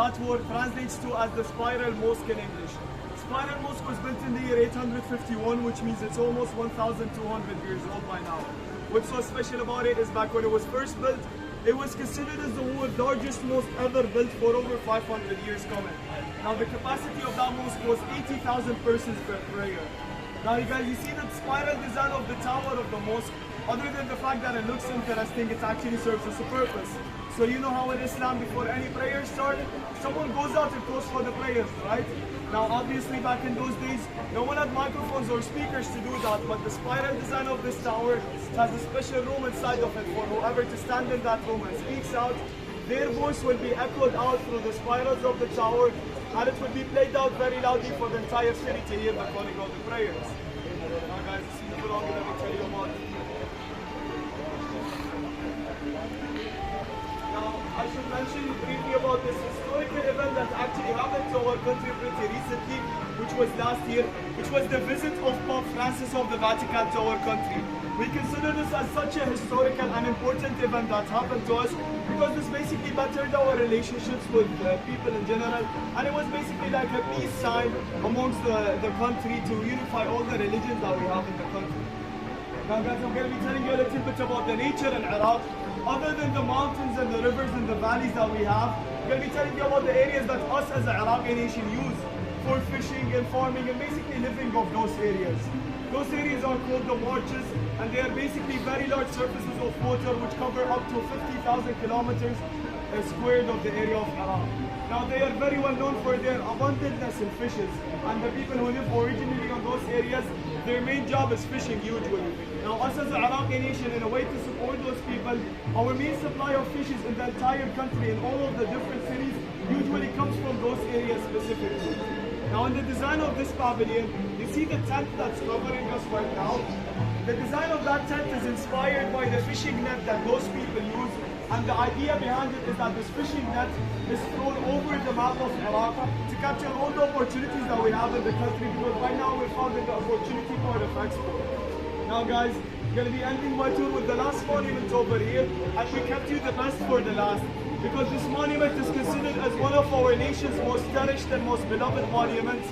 that word translates to as the spiral mosque in English. Spiral mosque was built in the year 851, which means it's almost 1,200 years old by now. What's so special about it is back when it was first built, it was considered as the world's largest mosque ever built for over 500 years coming. Now the capacity of that mosque was 80,000 persons per prayer. Now you guys, you see the spiral design of the tower of the mosque, other than the fact that it looks interesting, it actually serves as a purpose. So you know how in Islam, before any prayer started, someone goes out and calls for the prayers, right? Now obviously back in those days, no one had microphones or speakers to do that, but the spiral design of this tower has a special room inside of it for whoever to stand in that room and speaks out. Their voice will be echoed out through the spirals of the tower, and it will be played out very loudly for the entire city to hear the calling of the prayers. Now guys, this is the vlog that I tell you about. Now, I should mention briefly about this historical event that actually happened to our country pretty recently, which was last year, which was the visit of Pope Francis of the Vatican to our country. We consider this as such a historical and important event that happened to us because this basically bettered our relationships with people in general, and it was basically like a peace sign amongst the country to unify all the religions that we have in the country. Now guys, I'm going to be telling you a little bit about the nature in Iraq. Other than the mountains and the rivers and the valleys that we have, I'm going to be telling you about the areas that us as an Iraqi nation use for fishing and farming and basically living off those areas. Those areas are called the marshes, and they are basically very large surfaces of water which cover up to 50,000 kilometers squared of the area of Iraq. Now they are very well known for their abundantness in fishes, and the people who live originally on those areas, their main job is fishing usually. Now us as an Iraqi nation, in a way to support those people, our main supply of fishes in the entire country in all of the different cities usually comes from those areas specifically. Now in the design of this pavilion, you see the tent that's covering us right now. The design of that tent is inspired by the fishing net that those people use, and the idea behind it is that this fishing net is thrown over the map of Iraq to capture all the opportunities that we have in the country, because right now we're found in the opportunity part of Expo. Now guys, I'm going to be ending my tour with the last monument over here, and we kept you the best for the last, because this monument is considered as one of our nation's most cherished and most beloved monuments,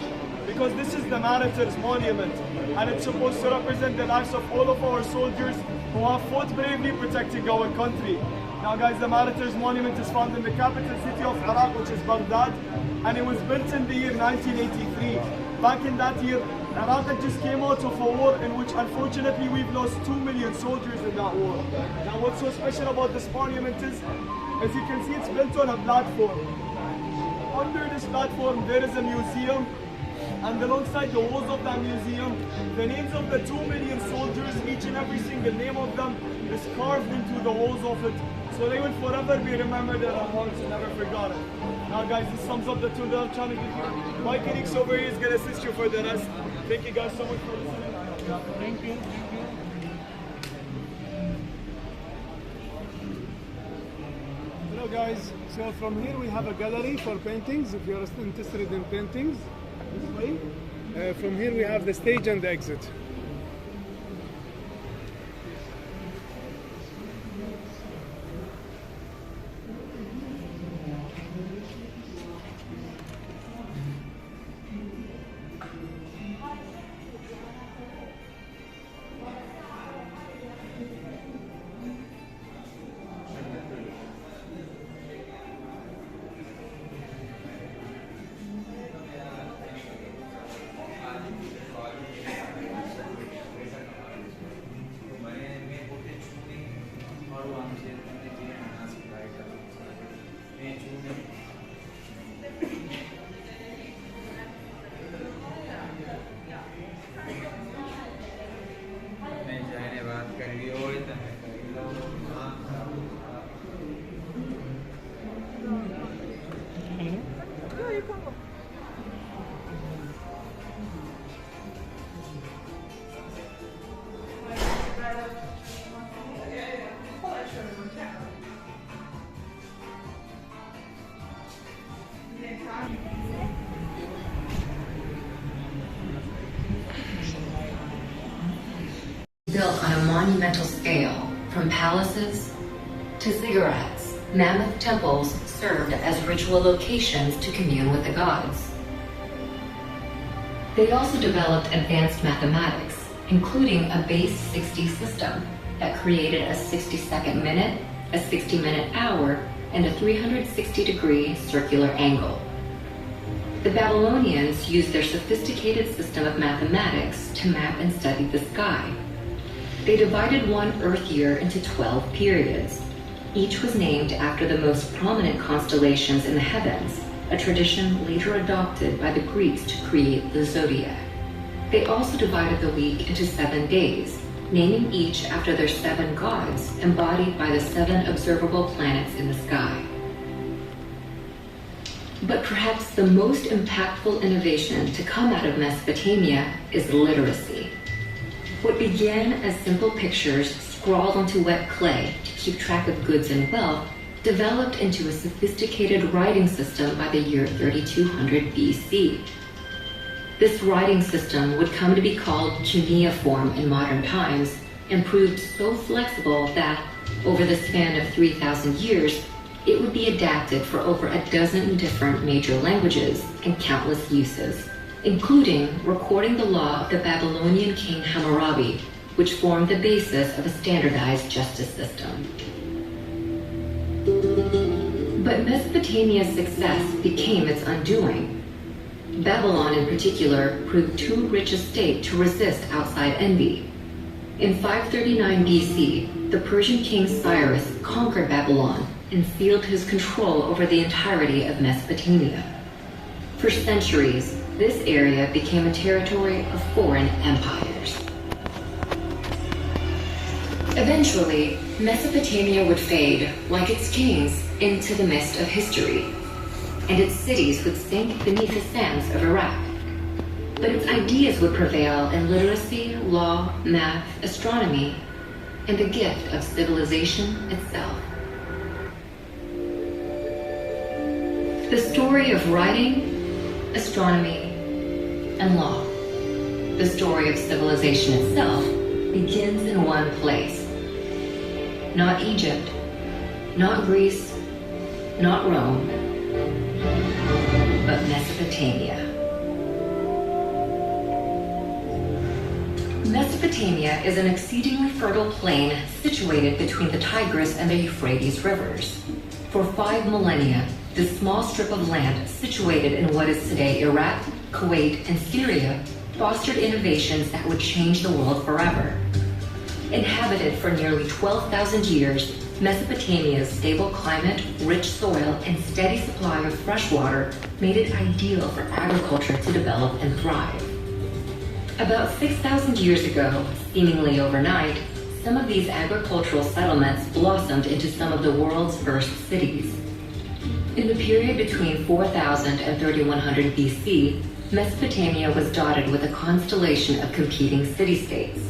because this is the Martyrs' Monument, and it's supposed to represent the lives of all of our soldiers who have fought bravely protecting our country. Now guys, the Martyrs' Monument is found in the capital city of Iraq, which is Baghdad, and it was built in the year 1983. Back in that year, Iraq had just came out of a war in which unfortunately we've lost 2 million soldiers in that war. Now what's so special about this monument is, as you can see, it's built on a platform. Under this platform there is a museum, and alongside the walls of that museum, the names of the 2 million soldiers, each and every single name of them is carved into the walls of it, so they will forever be remembered in our hearts and never forgotten. Now guys, this sums up the tour that I'm trying to give you. My colleagues over here is going to assist you for the rest. Thank you guys so much for listening. Thank you. Hello guys, so from here we have a gallery for paintings, if you're interested in paintings. This way. From here we have the stage and the exit. Built on a monumental scale, from palaces to ziggurats, mammoth temples served as ritual locations to commune with the gods. They also developed advanced mathematics, including a base 60 system that created a 60-second minute, a 60-minute hour, and a 360-degree circular angle. The Babylonians used their sophisticated system of mathematics to map and study the sky. They divided one Earth year into 12 periods. Each was named after the most prominent constellations in the heavens, a tradition later adopted by the Greeks to create the zodiac. They also divided the week into 7 days, naming each after their 7 gods embodied by the 7 observable planets in the sky. But perhaps the most impactful innovation to come out of Mesopotamia is literacy. What began as simple pictures scrawled onto wet clay to keep track of goods and wealth developed into a sophisticated writing system by the year 3200 BC. This writing system would come to be called cuneiform in modern times and proved so flexible that, over the span of 3,000 years, it would be adapted for over a dozen different major languages and countless uses, including recording the law of the Babylonian king Hammurabi, which formed the basis of a standardized justice system. But Mesopotamia's success became its undoing. Babylon in particular proved too rich a state to resist outside envy. In 539 BC, the Persian king Cyrus conquered Babylon and sealed his control over the entirety of Mesopotamia. For centuries, this area became a territory of foreign empires. Eventually, Mesopotamia would fade, like its kings, into the mist of history, and its cities would sink beneath the sands of Iraq. But its ideas would prevail in literacy, law, math, astronomy, and the gift of civilization itself. The story of writing, astronomy, and law, the story of civilization itself, begins in one place. Not Egypt, not Greece, not Rome, but Mesopotamia. Mesopotamia is an exceedingly fertile plain situated between the Tigris and the Euphrates rivers. For 5 millennia, this small strip of land situated in what is today Iraq, Kuwait, and Syria fostered innovations that would change the world forever. Inhabited for nearly 12,000 years, Mesopotamia's stable climate, rich soil, and steady supply of fresh water made it ideal for agriculture to develop and thrive. About 6,000 years ago, seemingly overnight, some of these agricultural settlements blossomed into some of the world's first cities. In the period between 4000 and 3100 BC, Mesopotamia was dotted with a constellation of competing city-states.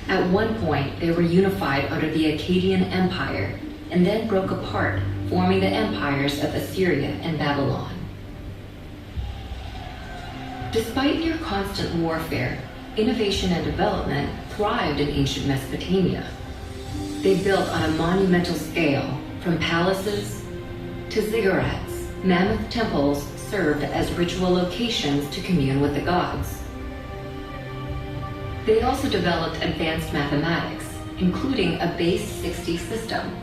At one point, they were unified under the Akkadian Empire, and then broke apart, forming the empires of Assyria and Babylon. Despite near constant warfare, innovation and development thrived in ancient Mesopotamia. They built on a monumental scale, from palaces to ziggurats. Mammoth temples served as ritual locations to commune with the gods. They also developed advanced mathematics, including a base 60 system.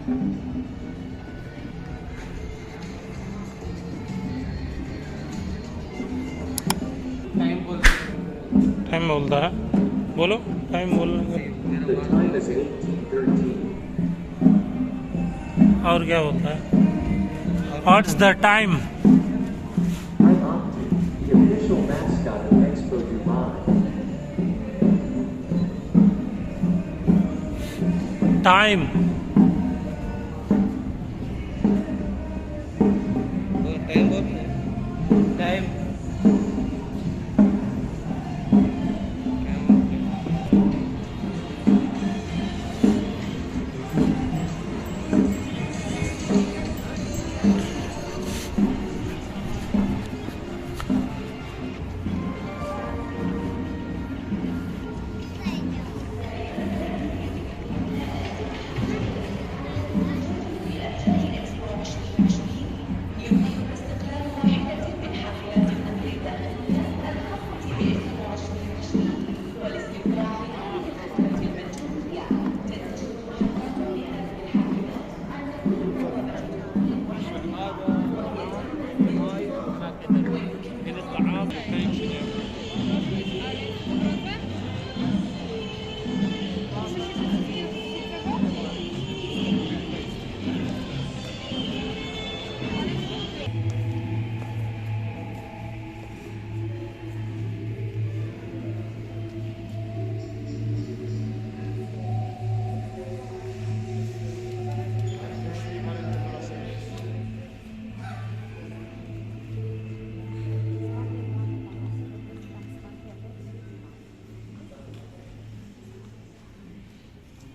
Time बोलता है, बोलो time बोलने का। और क्या होता है? What's the time? I'm Opti, the official mascot of Expo Dubai. Time. Time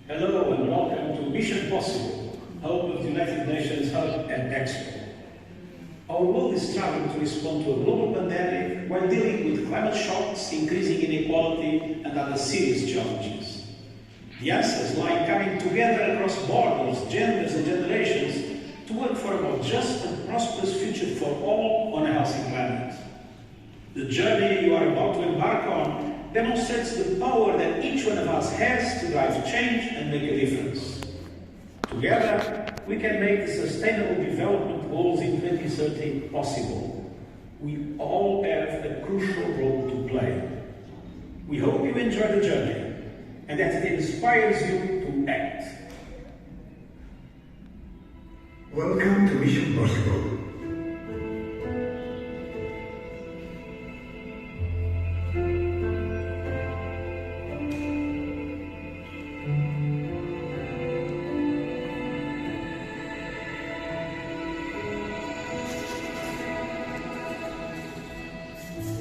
Hello and welcome to Mission Possible, home of the United Nations Hub and Expo. Our world is struggling to respond to a global pandemic while dealing with climate shocks, increasing inequality and other serious challenges. The answers lie in coming together across borders, genders and generations to work for a more just and prosperous future for all on a healthy planet. The journey you are about to embark on demonstrates the power that each one of us has to drive change and make a difference. Together, we can make the Sustainable Development Goals in 2030 possible. We all have a crucial role to play. We hope you enjoy the journey and that it inspires you to act. Welcome to Mission Possible.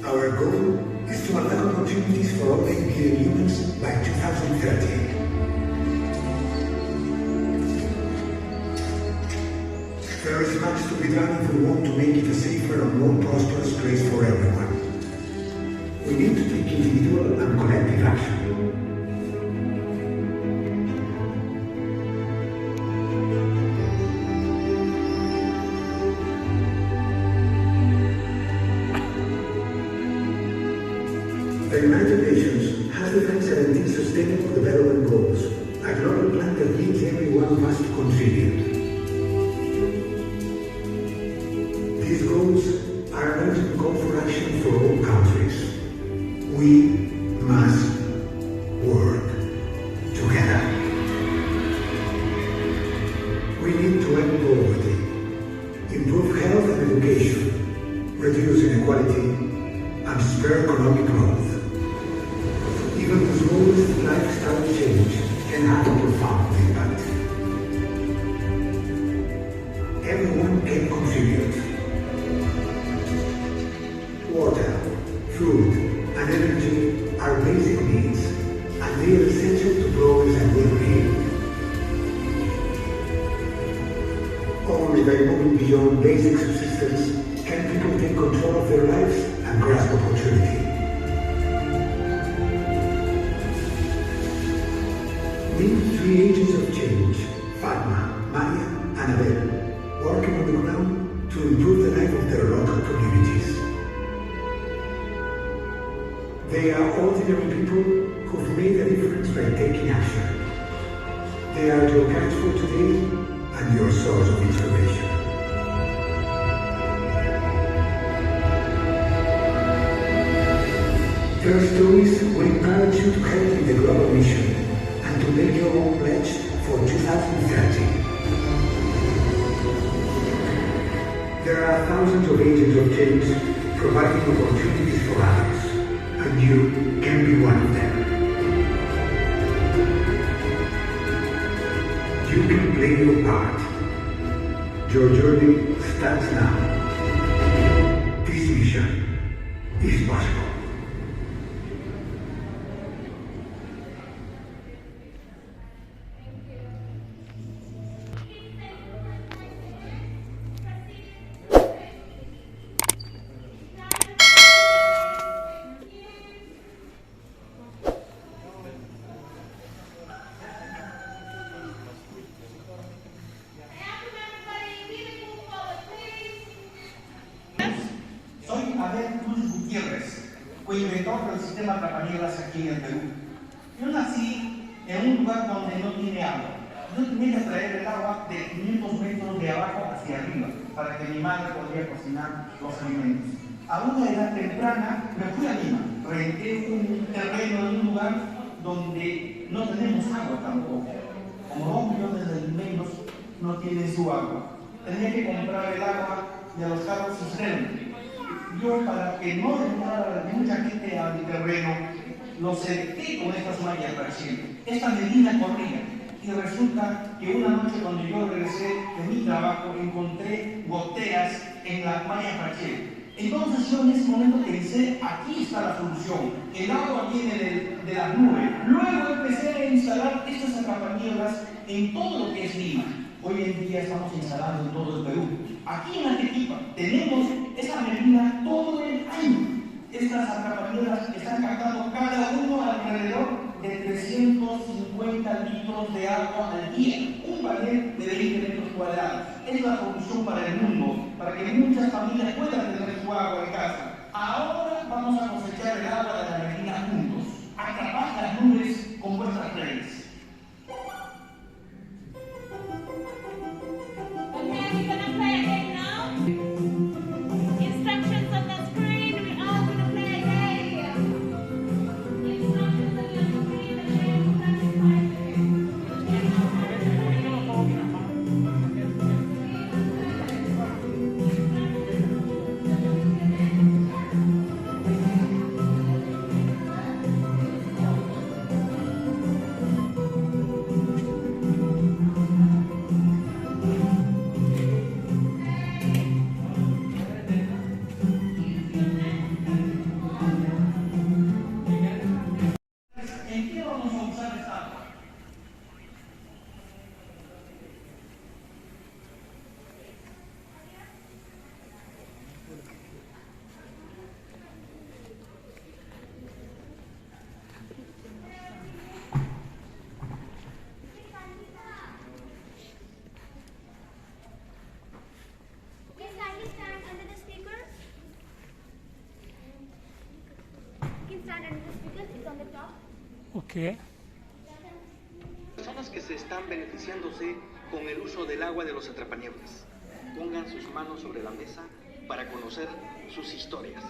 Our goal is to allow opportunities for all European humans by 2030. There is much to be done if we want to make it a safer and more prosperous place for everyone. We need to take individual and collective action. The United Nations has defined 17 Sustainable Development Goals, a global plan that needs every one of us to contribute. These goals are an urgent call for action for all countries. We must work together. We need to end poverty, improve health and education, reduce inequality, and spur economic growth. Even the smallest lifestyle change can have a profound impact. Everyone can contribute. Water, food, and energy are basic needs, and they are essential to progress and well-being. Only by moving beyond basic subsistence can people take control of their lives and grasp opportunity. These three agents of change, Fatma, Maya, and Abel, working on the ground to improve the life of their local communities. They are ordinary people who've made a difference by taking action. They are to account for today and your source of inspiration. Their stories will encourage you to help in the global mission and to make your own pledge for 2030. There are thousands of agents of change providing opportunities for others, and you can be one of them. You can play your part. Your journey starts now. This mission is possible. Coinventor del sistema Trapanielas aquí en el Perú. Yo nací en un lugar donde no tiene agua. Yo tenía que traer el agua de 500 metros de abajo hacia arriba para que mi madre podría cocinar los alimentos. A una edad temprana me fui a Lima, renté un terreno en un lugar donde no tenemos agua tampoco. Como 2 millones de limeños no tienen su agua. Tenía que comprar el agua de los carros cisterna. Yo, para que no entrara mucha gente a mi terreno, lo cerqué con estas mallas recién. Esta medina corría. Y resulta que una noche cuando yo regresé de mi trabajo encontré goteras en la malla Rachel. Entonces yo en ese momento pensé, aquí está la solución. El agua viene de las nubes. Luego empecé a instalar estas atrapanielas en todo lo que es Lima. Hoy en día estamos instalando en todo el Perú. Aquí en Arequipa tenemos esa medina todo el año. Estas atrapanielas están captando cada uno alrededor de 350 litros de agua al día. Un panel de 20 metros cuadrados. Es la solución para el mundo, para que muchas familias puedan tener su agua en casa. Ahora vamos a cosechar el agua de la medina juntos. Atrapad las nubes con vuestras redes. Okay. Personas que se están beneficiándose con el uso del agua de los atrapanieblas. Pongan sus manos sobre la mesa para conocer sus historias.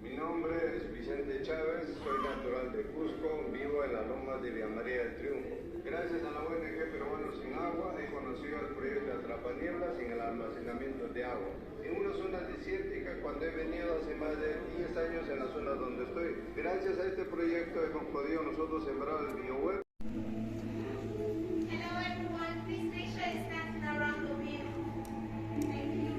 Mi nombre es Vicente Chávez, soy natural de Cusco, vivo en la loma de Villa María del Triunfo. Gracias a la ONG Peruanos Sin Agua he conocido el proyecto de Atrapanieblas en el almacenamiento de agua. En una zona desértica, cuando he venido hace más de 10 años en la zona donde estoy. Gracias a este proyecto hemos podido nosotros sembrar el bioweb. Hello everyone, please make sure you stand around the wheel. Thank you.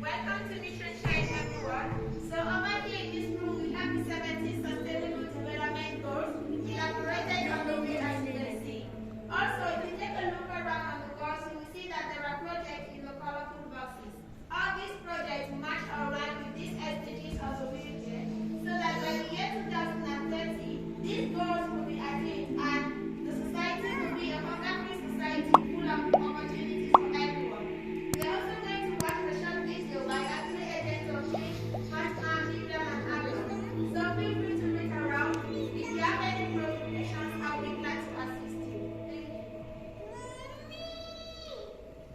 Welcome to Mission Shine everyone. So over here in this room we have the 17 Sustainable Development Goals elaborated on the wheel as you can see. Also, if you take a look around on the walls, you will see that there are projects in the colorful boxes. All these projects match or align with these SDGs of the wheelchair, so that by the year 2030, these goals will be achieved and the society will be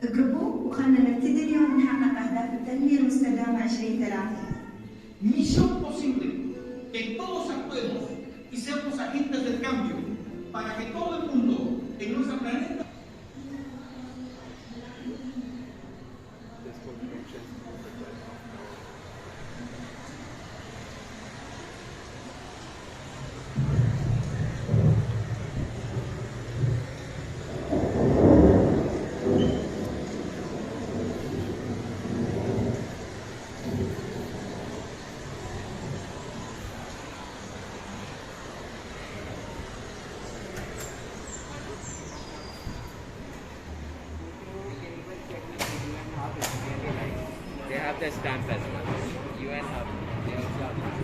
اقربوا وخلنا نبتدي اليوم نحقق أهداف التنمية المستدامة 2030. Misión posible, que todos actuemos y seamos agentes del cambio, para que todo el mundo en nuestro planeta They have the stamp as well. UN Hub. They also have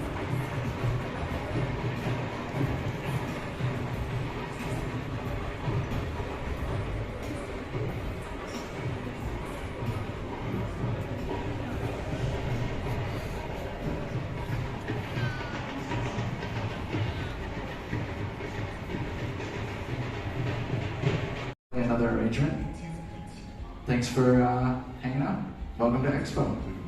another arrangement. Thanks for hanging out. Welcome to Expo.